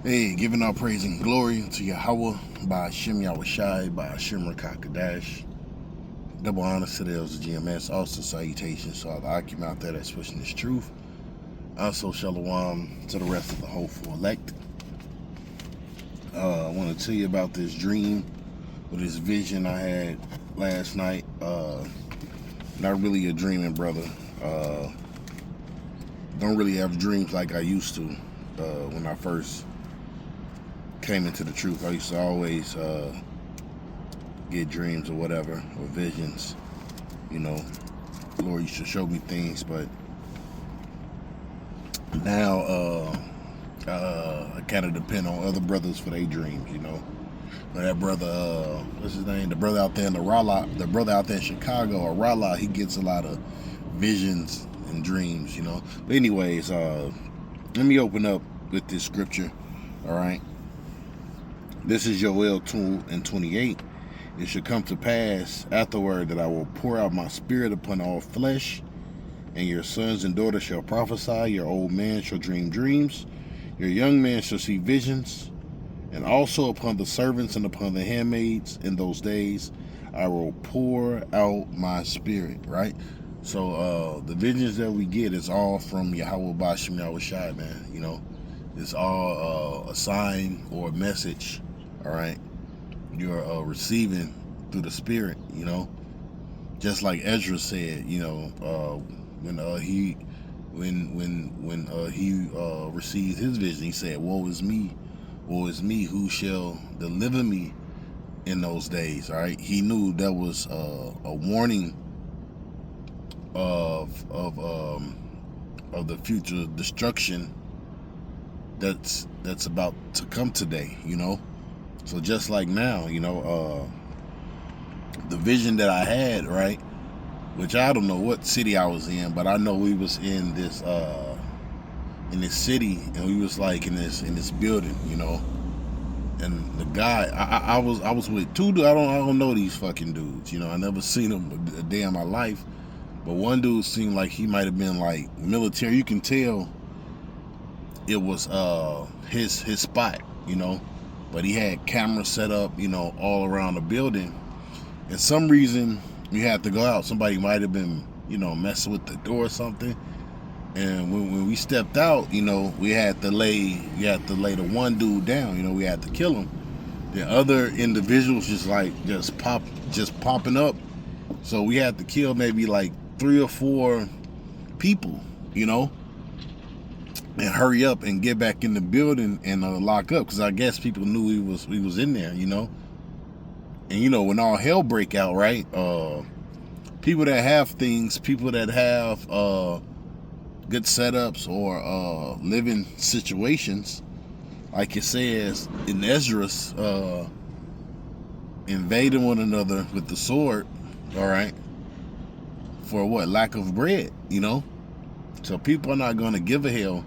Hey, giving all praise and glory to Yahweh by Hashem Yahushai by Hashem Rakakadash. Double honor to the elders of GMS. Also salutations to all the Akim out there that's pushing this truth. Also shalom to the rest of the hopeful elect. I want to tell you about this dream or this vision I had last night. Not really a dreaming brother. Don't really have dreams like I used to when I first came into the truth. I used to always get dreams or whatever, or visions. You know, Lord used to show me things, but now I kind of depend on other brothers for their dreams. You know, but that brother, what's his name? The brother out there in the brother out there in Chicago, or Raleigh, he gets a lot of visions and dreams. You know, but anyways, let me open up with this scripture. All right. This is Joel 2:28. It shall come to pass afterward that I will pour out my spirit upon all flesh, and your sons and daughters shall prophesy, your old man shall dream dreams, your young man shall see visions, and also upon the servants and upon the handmaids in those days I will pour out my spirit, right? So the visions that we get is all from Yahweh Bashim Yahushai, man. You know, it's all a sign or a message. All right, you're receiving through the spirit, you know, just like Ezra said, you know, when he received his vision, he said, woe is me, who shall deliver me in those days. All right, he knew that was a warning of the future destruction that's about to come today, you know. So just like now, you know, the vision that I had, right, which I don't know what city I was in, but I know we was in this city, and we was like in this building, you know. And the guy, I was with two dudes. I don't know these fucking dudes, you know. I never seen them a day in my life, but one dude seemed like he might have been like military. You can tell it was his spot, you know. But he had cameras set up, you know, all around the building. And some reason we had to go out. Somebody might have been, you know, messing with the door or something. And when we stepped out, you know, we had to lay the one dude down. You know, we had to kill him. The other individuals just popping up. So we had to kill maybe like 3 or 4 people, you know, and hurry up and get back in the building and lock up, because I guess people knew we was in there, you know. And you know, when all hell break out, right? People that have things, people that have good setups or living situations, like it says in Ezra's, invading one another with the sword, all right, for what? Lack of bread, you know. So people are not going to give a hell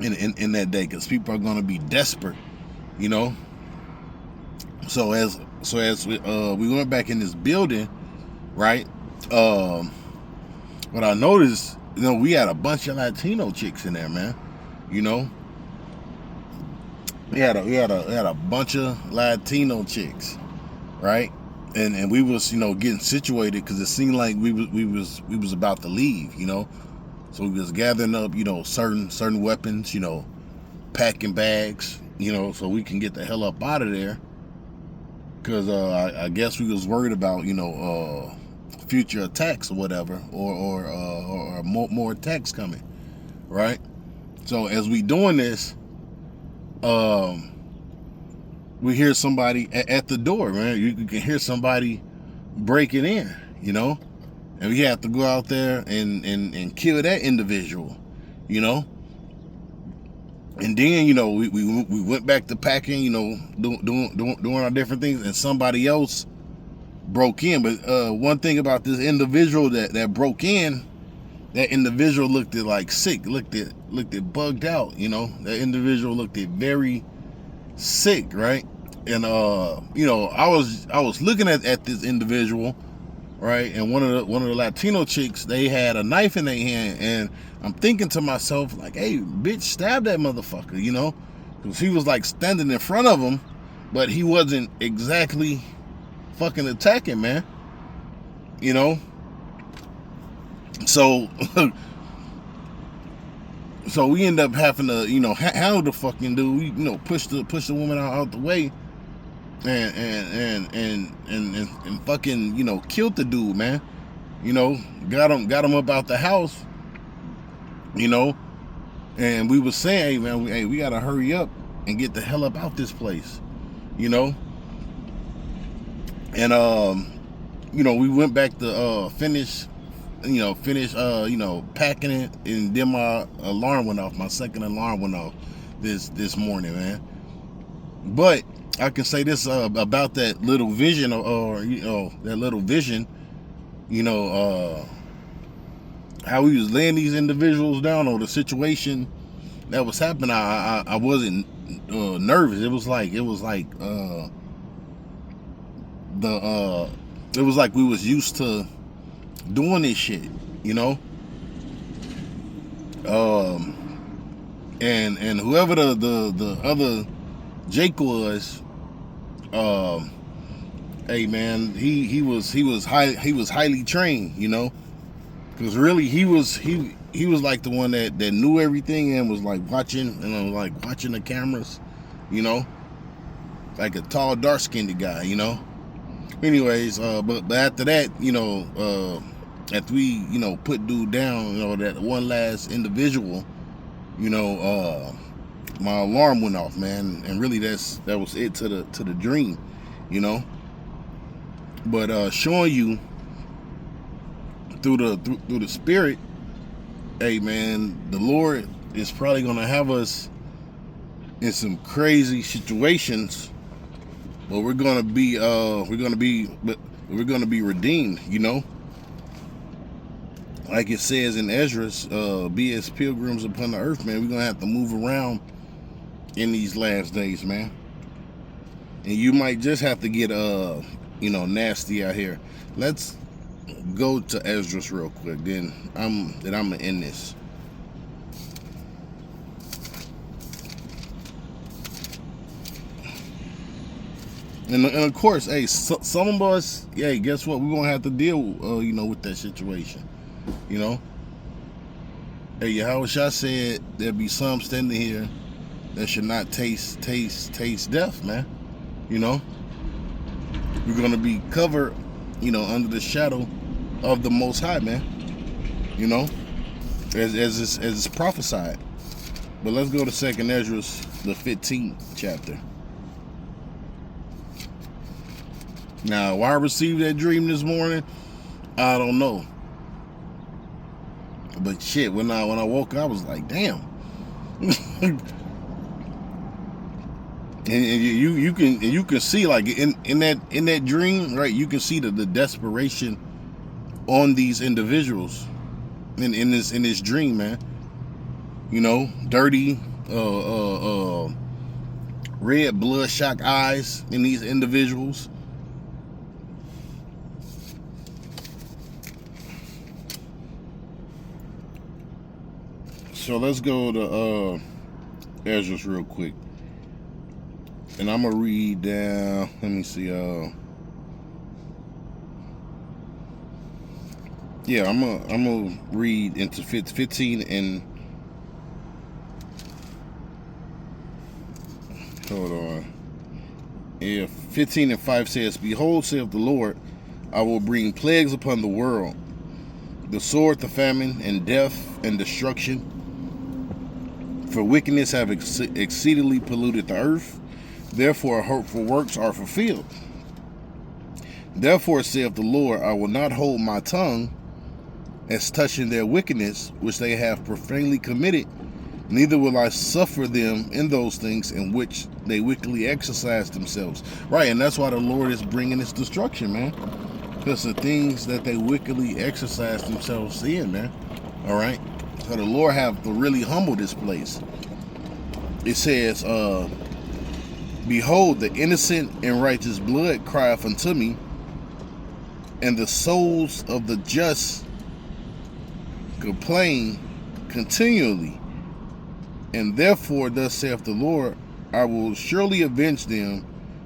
in that day, because people are going to be desperate, you know. So as we went back in this building, right, what I noticed, you know, we had a bunch of Latino chicks in there, man. You know, we had a bunch of Latino chicks, right, and we was, you know, getting situated, because it seemed like we was about to leave, you know. So we was gathering up, you know, certain weapons, you know, packing bags, you know, so we can get the hell up out of there. Because I guess we was worried about, you know, future attacks or whatever, or more attacks coming, right? So as we doing this, we hear somebody at the door, man. You can hear somebody breaking in, you know. And we have to go out there and kill that individual, you know. And then, you know, we went back to packing, you know, doing our different things, and somebody else broke in. But one thing about this individual that broke in, that individual looked at like sick, looked at bugged out, you know. That individual looked at very sick, right? And you know, I was looking at this individual, right? And one of the Latino chicks, they had a knife in their hand, and I'm thinking to myself, like, hey, bitch, stab that motherfucker, you know? Because he was like standing in front of him, but he wasn't exactly fucking attacking, man. You know? So so we end up having to, you know, handle the fucking dude. We, you know, push the woman out the way, and fucking, you know, killed the dude, man. You know, got him up out the house. You know, and we was saying, hey man, we gotta hurry up and get the hell up out this place. You know, and you know, we went back to finish packing it, and then my alarm went off. My second alarm went off this morning, man. But I can say this about that little vision, that little vision, how we was laying these individuals down, or the situation that was happening. I wasn't nervous. It was like it was like we was used to doing this shit, you know. And whoever the other Jake was, hey man, he was highly trained, you know, because really he was like the one that knew everything and was like watching the cameras, you know, like a tall, dark-skinned guy, you know. Anyways, but after that, you know, after we, you know, put dude down, you know, that one last individual, you know, my alarm went off, man, and really that was it to the dream, you know. But showing you through the spirit, hey man, the Lord is probably gonna have us in some crazy situations, but we're gonna be redeemed, you know. Like it says in Esdras, be as pilgrims upon the earth, man. We're gonna have to move around in these last days, man. And you might just have to get you know, nasty out here. Let's go to Esdras real quick, then I'm gonna end this. And of course, hey, some of us, hey, guess what? We're gonna have to deal, you know, with that situation. You know, hey, Yahweh Shah said there'll be some standing here that should not taste death, man. You know, we're gonna be covered, you know, under the shadow of the Most High, man. You know, as it's prophesied. But let's go to 2nd Esdras, the 15th chapter. Now, why I received that dream this morning, I don't know. But shit, when I woke up, I was like, damn. and you can see, like, in that dream, right? You can see the desperation on these individuals in this dream, man. You know, dirty, red bloodshot eyes in these individuals. So let's go to Esdras real quick, and I'm gonna read down. Let me see. Yeah, I'm gonna read into 15 and hold on. Yeah, 15 and 5 says, "Behold, saith the Lord, I will bring plagues upon the world, the sword, the famine, and death, and destruction. For wickedness have exceedingly polluted the earth, therefore hurtful works are fulfilled. Therefore saith the Lord, I will not hold my tongue as touching their wickedness, which they have profanely committed, neither will I suffer them in those things in which they wickedly exercise themselves." Right, and that's why the Lord is bringing this destruction, man. Because the things that they wickedly exercise themselves in, man. All right? So the Lord have to really humble this place. It says, "Behold, the innocent and righteous blood crieth unto me, and the souls of the just complain continually. And therefore, thus saith the Lord, I will surely avenge them,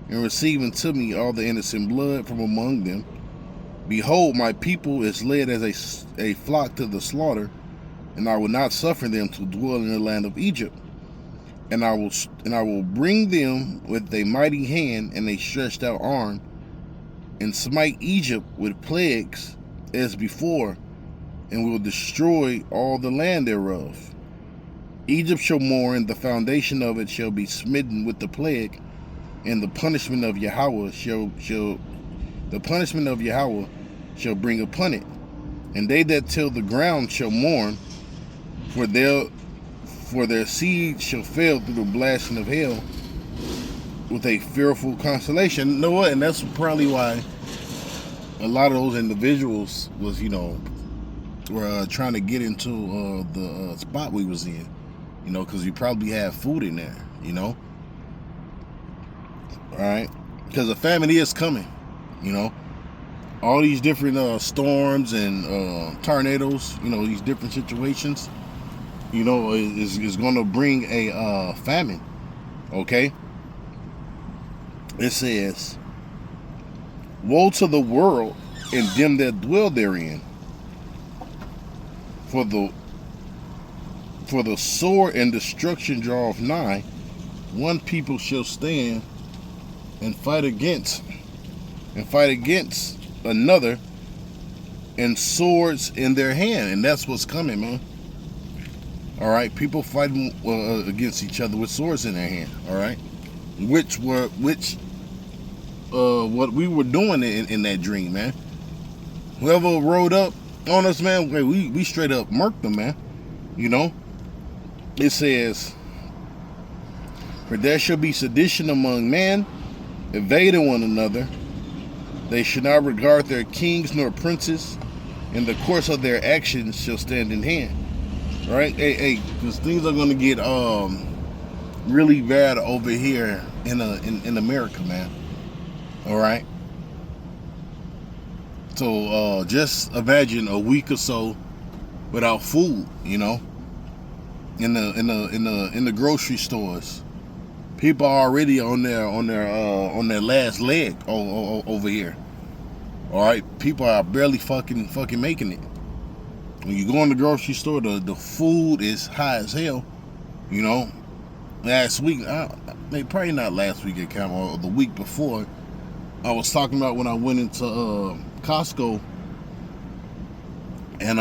and receive unto me all the innocent blood from among them. Behold, my people is led as a flock to the slaughter, and I will not suffer them to dwell in the land of Egypt. And I will bring them with a mighty hand and a stretched out arm, and smite Egypt with plagues as before, and will destroy all the land thereof. Egypt shall mourn, the foundation of it shall be smitten with the plague, and the punishment of Yahweh shall bring upon it. And they that till the ground shall mourn, for their seed shall fail through the blasting of hell with a fearful consolation. You know what? And that's probably why a lot of those individuals was, were trying to get into the spot we was in, because we probably had food in there, all right? Because a famine is coming, all these different storms and tornadoes, these different situations, is going to bring a famine, okay? It says, woe to the world and them that dwell therein, for the sword and destruction draweth nigh. One people shall stand and fight against another, and swords in their hand. And that's what's coming, man. All right, people fighting against each other with swords in their hand. All right, what we were doing in that dream, man. Whoever rode up on us, man, we straight up murked them, man. It says, for there shall be sedition among men, evading one another. They should not regard their kings nor princes, and the course of their actions shall stand in hand. All right, because things are going to get really bad over here in America, man. All right. So just imagine a week or so without food, in the grocery stores. People are already on their last leg over here. All right, people are barely fucking making it. When you go in the grocery store, the food is high as hell. Last week, probably not last week at camp, or the week before, I was talking about when I went into Costco, and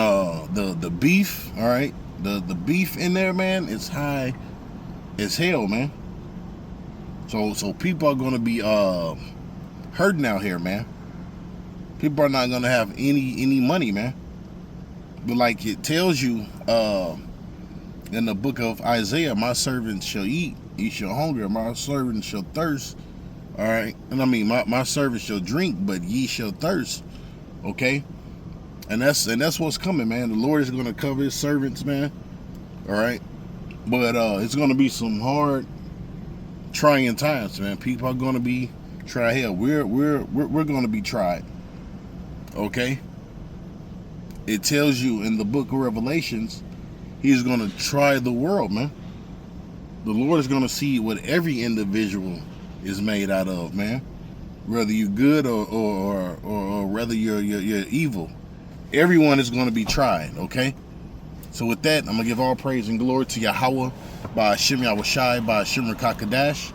the beef, all right, the beef in there, man, is high as hell, man. So people are gonna be hurting out here, man. People are not gonna have any money, man. But like it tells you in the book of Isaiah, my servants shall eat, ye shall hunger, my servants shall thirst. All right, and I mean my servants shall drink, but ye shall thirst. Okay, and that's what's coming, man. The Lord is gonna cover His servants, man. All right, but it's gonna be some hard, trying times, man. People are gonna be tried. Hell, we're gonna be tried. Okay. It tells you in the book of Revelations, He's gonna try the world, man. The Lord is gonna see what every individual is made out of, man. Whether you're good or whether you're evil, everyone is gonna be tried. Okay. So with that, I'm gonna give all praise and glory to Yahweh, by Hashem Yahushai, by Hashem Rakakadash.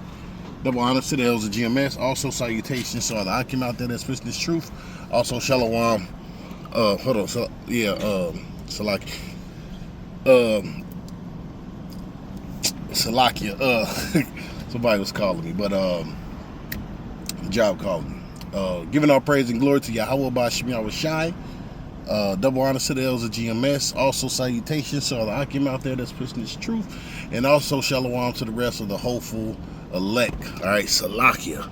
Double honor to the elders of GMS. Also salutations to all the Akim out there that's speaking this truth. Also Shalom. Hold on. So yeah. Salakia. Somebody was calling me, but the job called me. Giving all praise and glory to Yahweh by Hashem Yahushai. Double honor to the elders of GMS. Also salutations to all the Akim out there that's pushing this truth. And also shalom to the rest of the hopeful elect. All right, Salakia.